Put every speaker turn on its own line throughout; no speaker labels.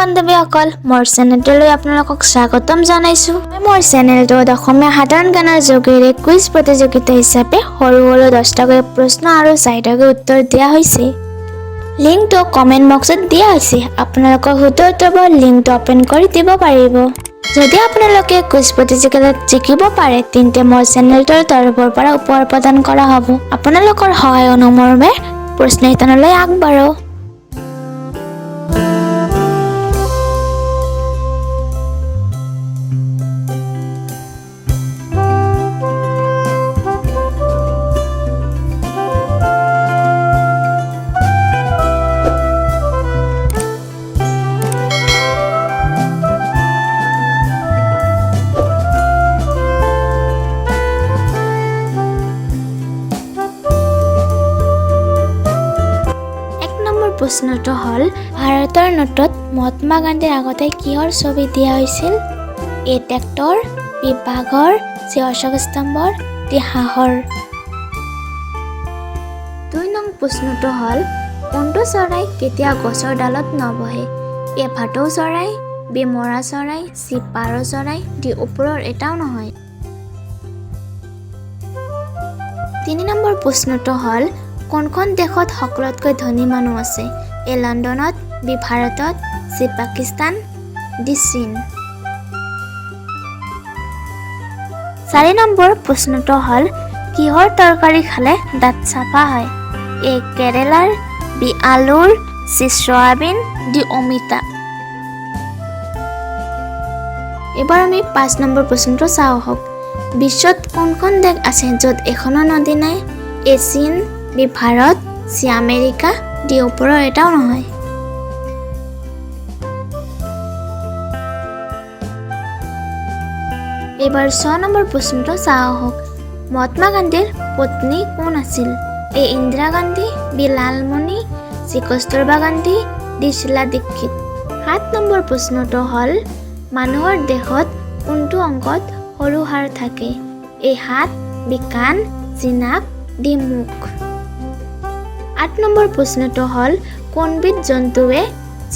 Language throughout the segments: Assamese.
বান্ধৱীসকল মোৰ চেনেলটোলৈ আপোনালোকক স্বাগতম জনাইছো মোৰ চেনেলটোত অসমীয়া সাধাৰণ জ্ঞানৰ যোগেৰে কুইজ প্ৰতিযোগিতা হিচাপে সৰু সৰু 10টাকৈ প্ৰশ্ন আৰু 4টাকৈ উত্তৰ দিয়া হৈছে লিংকটো কমেন্ট বক্সত দিয়া হৈছে আপোনালোকৰ উত্তৰবোৰ লিংকটো ওপেন কৰি দিব পাৰিব যদি আপোনালোকে কুইজ প্ৰতিযোগিতাত জিকিব পাৰে তেন্তে মোৰ চেনেলটোৰ তৰফৰ পৰা উপহাৰ প্ৰদান কৰা হ'ব আপোনালোকৰ সহায় অনুমৰ্মে প্ৰশ্ন ইতানলৈ আগবাঢ়ো প্ৰশ্নটো হল ভাৰতৰ নোটত মহাত্মা গান্ধীৰ আগতে কিহৰ ছবি দিয়া হৈছিল এ ট্ৰেক্টৰ বি বাঘৰ চি অশোক স্তম্ভৰ ডি হাঁহৰ 2 নং প্ৰশ্নটো হল কোনটো চৰাই কেতিয়া গছৰ ডালত নবহে এ ভাটৌ চৰাই বি মৰা চৰাই চি পাৰ চৰাই ডি ওপৰৰ এটাও নহয় 3 নম্বৰ প্ৰশ্নটো হল কোনখন দেশত সকলোতকৈ ধনী মানুহ আছে এ লণ্ডনত বি ভাৰতত চি পাকিস্তান ডি চীন 4 নম্বৰ প্ৰশ্নটো হল কিহৰ তৰকাৰী খালে দাঁত চাফা হয় এ কেৰেলাৰ বি আলুৰ চি সয়াবিন ডি অমিতা এবাৰ আমি 5 নম্বৰ প্ৰশ্নটো চাওঁ হওক বিশ্বত কোনখন দেশ আছে য'ত এখনো নদী নাই এ চীন B Bharat C America D ওপৰৰ এটাও নহয় এবাৰ 6 নম্বৰ প্ৰশ্নটো চাওঁ হওক মহাত্মা গান্ধীৰ পত্নী কোন আছিল A Indira Gandhi B Lalmani C Kasturba Gandhi D Sheila Dikshit 7 নম্বৰ প্ৰশ্নটো হল মানুহৰ দেহত কোনটো অংগত সৰু হাড় থাকে এ হাত বি কাণ চি নাক ডি মুখ 8 নম্বৰ প্ৰশ্নটো হল কোনবিধ জন্তুৱে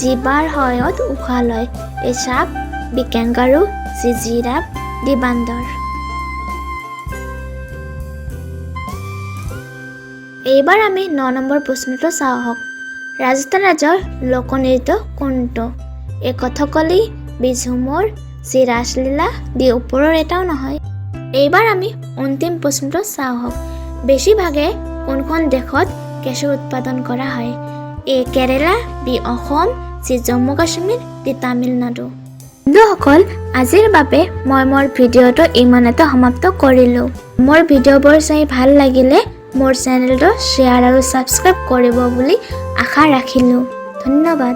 জিভাৰ সহায়ত উশাহ লয় এ সাপ B kangaroo C giraffe D বান্দৰ এইবাৰ আমি 9 নম্বৰ প্ৰশ্নটো চাওঁ হওক ৰাজস্থান ৰাজ্যৰ লোকনৃত্য কোনটো A Kathakali B Jhumur C Raslila D ওপৰৰ এটাও নহয় এইবাৰ আমি অন্তিম প্ৰশ্নটো চাওঁ হওক বেছিভাগে কোনখন দেশত কেশৰ উৎপাদন কৰা হয় A Kerala B Assam C Jammu Kashmir D Tamil Nadu বন্ধুসকল আজিৰ বাবে মই মোৰ ভিডিঅ'টো ইমানতে সমাপ্ত কৰিলোঁ মোৰ ভিডিঅ'বোৰ চাই ভাল লাগিলে মোৰ চেনেলটো শ্বেয়াৰ আৰু ছাবস্ক্ৰাইব কৰিব বুলি আশা ৰাখিলোঁ ধন্যবাদ